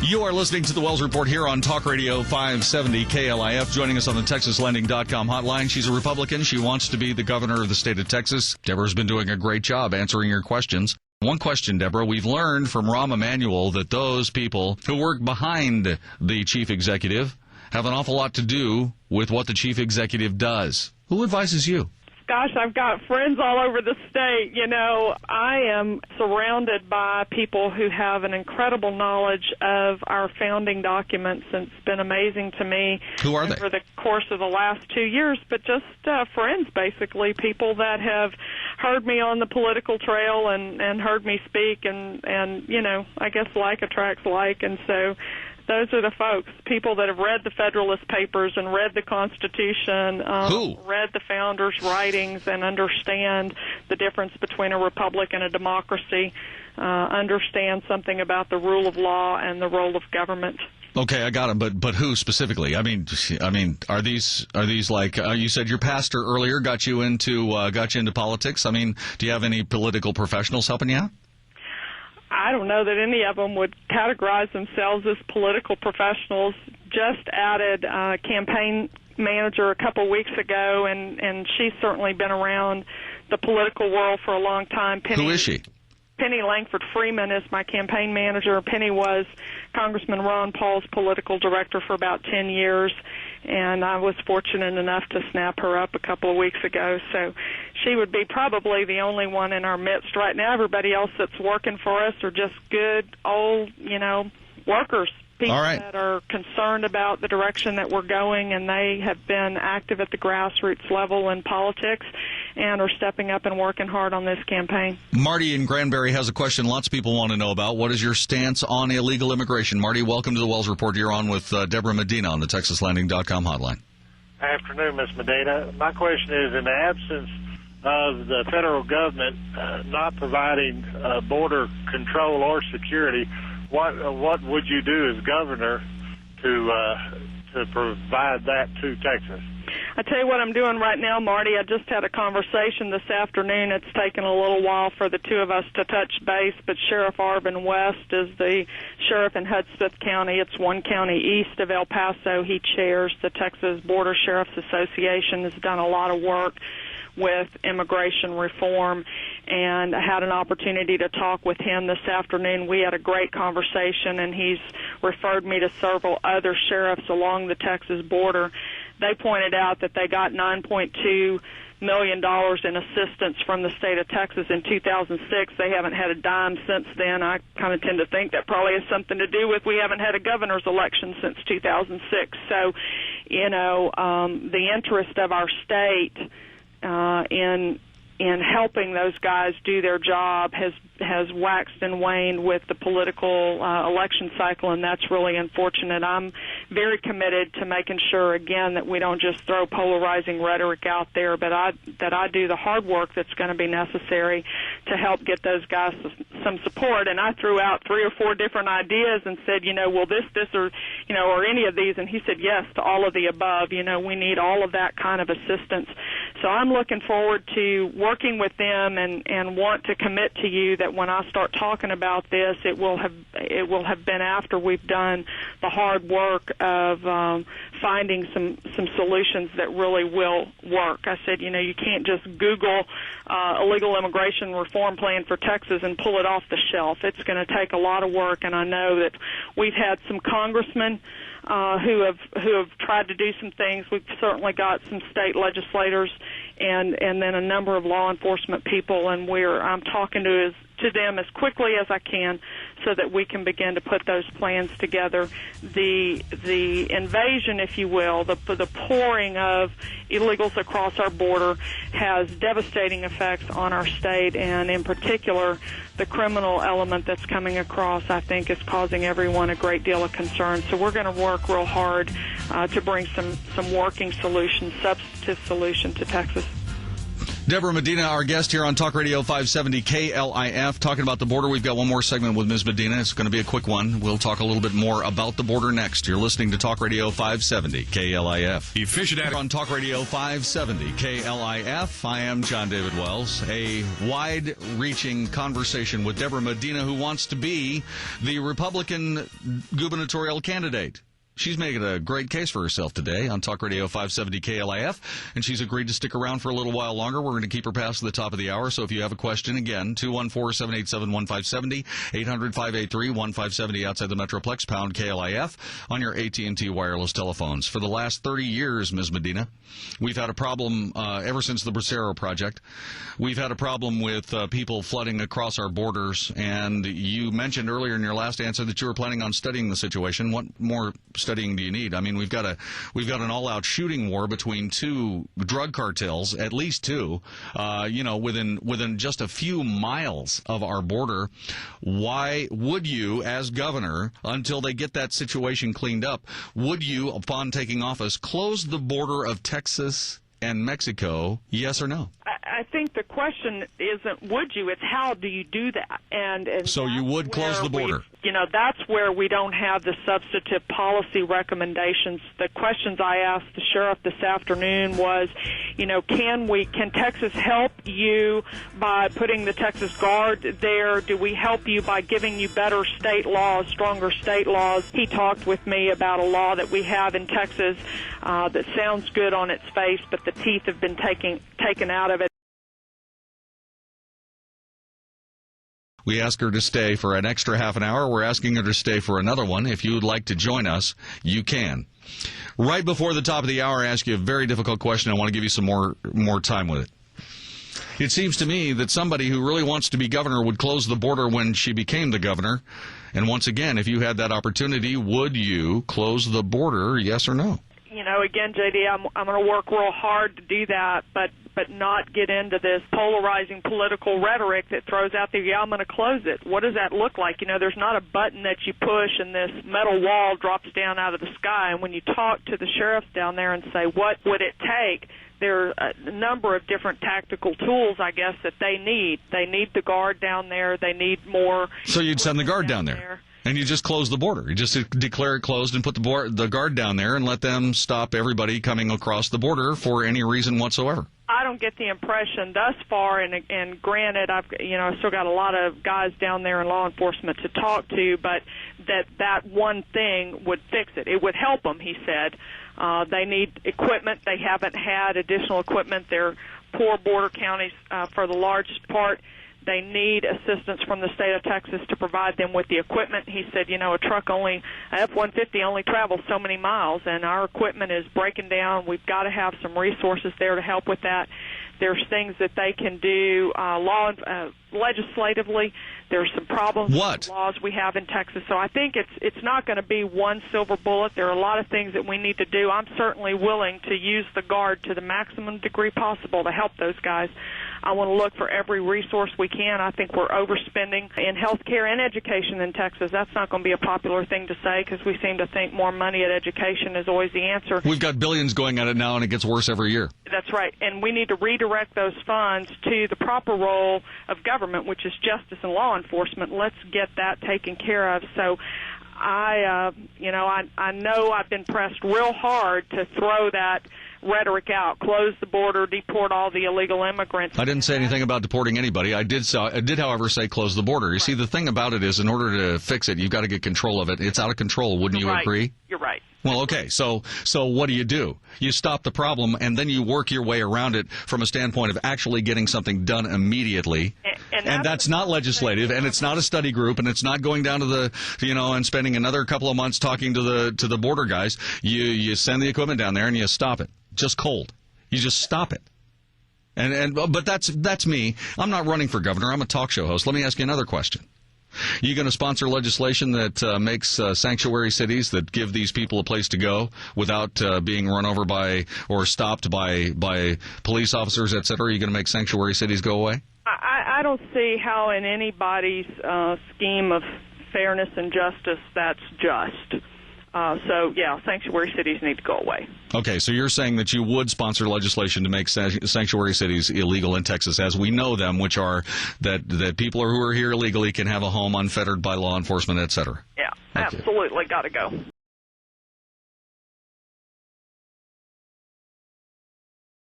You are listening to the Wells Report here on Talk Radio 570 KLIF. Joining us on the TexasLending.com hotline. She's a Republican. She wants to be the governor of the state of Texas. Deborah's been doing a great job answering your questions. One question, Deborah. We've learned from Rahm Emanuel that those people who work behind the chief executive have an awful lot to do with what the chief executive does. Who advises you? Gosh, I've got friends all over the state. You know, I am surrounded by people who have an incredible knowledge of our founding documents, and it's been amazing to me. Who are they? Over the course of the last 2 years, but just friends, basically, people that have heard me on the political trail and heard me speak, and you know, I guess like attracts like, and so those are the folks, people that have read the Federalist Papers and read the Constitution, read the Founders' writings, and understand the difference between a republic and a democracy, understand something about the rule of law and the role of government. Okay, I got it, but who specifically? I mean, are these like you said? Your pastor earlier got you into politics. I mean, do you have any political professionals helping you out? I don't know that any of them would categorize themselves as political professionals. Just added a campaign manager a couple weeks ago, and she's certainly been around the political world for a long time. Who is she? Penny Langford Freeman is my campaign manager. Penny was Congressman Ron Paul's political director for about 10 years, and I was fortunate enough to snap her up a couple of weeks ago. So she would be probably the only one in our midst right now. Everybody else that's working for us are just good, old, workers, people that are concerned about the direction that we're going, and they have been active at the grassroots level in politics and are stepping up and working hard on this campaign. Marty in Granbury has a question lots of people want to know about. What is your stance on illegal immigration? Marty, welcome to the Wells Report. You're on with Debra Medina on the TexasLending.com hotline. Afternoon, Ms. Medina. My question is, in the absence of the federal government not providing border control or security, what would you do as governor to provide that to Texas? I tell you what I'm doing right now, Marty. I just had a conversation this afternoon. It's taken a little while for the two of us to touch base, but Sheriff Arvin West is the sheriff in Hutchison County. It's one county east of El Paso. He chairs the Texas Border Sheriffs Association, has done a lot of work with immigration reform, and I had an opportunity to talk with him this afternoon. We had a great conversation, and he's referred me to several other sheriffs along the Texas border. They pointed out that they got $9.2 million in assistance from the state of Texas in 2006. They haven't had a dime since then. I kind of tend to think that probably has something to do with we haven't had a governor's election since 2006. So, the interest of our state in helping those guys do their job has waxed and waned with the political election cycle, and that's really unfortunate. I'm very committed to making sure, again, that we don't just throw polarizing rhetoric out there, but that I do the hard work that's going to be necessary to help get those guys some support. And I threw out 3 or 4 different ideas and said, will this, or any of these? And he said yes to all of the above. We need all of that kind of assistance. So I'm looking forward to working with them and want to commit to you that when I start talking about this, it will have been after we've done the hard work of finding some solutions that really will work. I said, you can't just Google illegal immigration reform plan for Texas and pull it off the shelf. It's going to take a lot of work, and I know that we've had some congressmen who have tried to do some things. We've certainly got some state legislators and then a number of law enforcement people, and I'm talking to them as quickly as I can so that we can begin to put those plans together. The invasion, if you will, the pouring of illegals across our border has devastating effects on our state, and in particular, the criminal element that's coming across, I think, is causing everyone a great deal of concern. So we're going to work real hard to bring some working solution, substantive solution to Texas. Debra Medina, our guest here on Talk Radio 570 KLIF, talking about the border. We've got one more segment with Ms. Medina. It's going to be a quick one. We'll talk a little bit more about the border next. You're listening to Talk Radio 570 KLIF. Efficient on Talk Radio 570 KLIF. I am John David Wells. A wide-reaching conversation with Debra Medina, who wants to be the Republican gubernatorial candidate. She's making a great case for herself today on Talk Radio 570 KLIF, and she's agreed to stick around for a little while longer. We're going to keep her past the top of the hour, so if you have a question, again, 214-787-1570, 800-583-1570 outside the Metroplex, pound KLIF, on your AT&T wireless telephones. For the last 30 years, Ms. Medina, we've had a problem ever since the Bracero Project. We've had a problem with people flooding across our borders, and you mentioned earlier in your last answer that you were planning on studying the situation. What more studying do you need? I mean, we've got an all-out shooting war between two drug cartels, at least two, within just a few miles of our border. Why would you, as governor, until they get that situation cleaned up, would you, upon taking office, close the border of Texas and Mexico, yes or no? I think the question isn't would you, it's how do you do that? And so you would close the border. That's where we don't have the substantive policy recommendations. The questions I asked the sheriff this afternoon was, can Texas help you by putting the Texas Guard there? Do we help you by giving you better state laws, stronger state laws? He talked with me about a law that we have in Texas that sounds good on its face, but the teeth have been taken out of it. We ask her to stay for an extra half an hour. We're asking her to stay for another one. If you would like to join us, you can. Right before the top of the hour, I ask you a very difficult question. I want to give you some more time with it. It seems to me that somebody who really wants to be governor would close the border when she became the governor. And once again, if you had that opportunity, would you close the border, yes or no? Again, JD, I'm going to work real hard to do that, but not get into this polarizing political rhetoric that throws out there, I'm going to close it. What does that look like? There's not a button that you push and this metal wall drops down out of the sky. And when you talk to the sheriffs down there and say, what would it take? There are a number of different tactical tools, I guess, that they need. They need the Guard down there. They need more. So you'd send the Guard down there. And you just close the border. You just declare it closed and put the Guard down there and let them stop everybody coming across the border for any reason whatsoever. I don't get the impression thus far, and granted, I've still got a lot of guys down there in law enforcement to talk to, but that one thing would fix it. It would help them, he said. They need equipment. They haven't had additional equipment. They're poor border counties for the largest part. They need assistance from the state of Texas to provide them with the equipment. He said, a truck a F-150 only travels so many miles, and our equipment is breaking down. We've got to have some resources there to help with that. There's things that they can do legislatively. There's some problems with the laws we have in Texas. So I think it's not going to be one silver bullet. There are a lot of things that we need to do. I'm certainly willing to use the Guard to the maximum degree possible to help those guys. I want to look for every resource we can. I think we're overspending in health care and education in Texas. That's not going to be a popular thing to say because we seem to think more money at education is always the answer. We've got billions going at it now, and it gets worse every year. That's right. And we need to redirect those funds to the proper role of government, which is justice and law enforcement. Let's get that taken care of. So I know I've been pressed real hard to throw that rhetoric out, close the border, deport all the illegal immigrants. I didn't say anything about deporting anybody. I did, however, say close the border. You see, the thing about it is, in order to fix it, you've got to get control of it. It's out of control. Wouldn't you agree? You're right. Well, okay, so what do? You stop the problem, and then you work your way around it from a standpoint of actually getting something done immediately. And that's not legislative, and it's not a study group, and it's not going down to the, and spending another couple of months talking to the border guys. You send the equipment down there, and you stop it. Just cold. You just stop it. But that's me. I'm not running for governor. I'm a talk show host. Let me ask you another question. You going to sponsor legislation that makes sanctuary cities that give these people a place to go without being run over by or stopped by police officers, et cetera? Are you going to make sanctuary cities go away? I don't see how in anybody's scheme of fairness and justice that's just. So, yeah, sanctuary cities need to go away. Okay, so you're saying that you would sponsor legislation to make sanctuary cities illegal in Texas as we know them, which are that people who are here illegally can have a home unfettered by law enforcement, et cetera. Yeah, absolutely, got to go.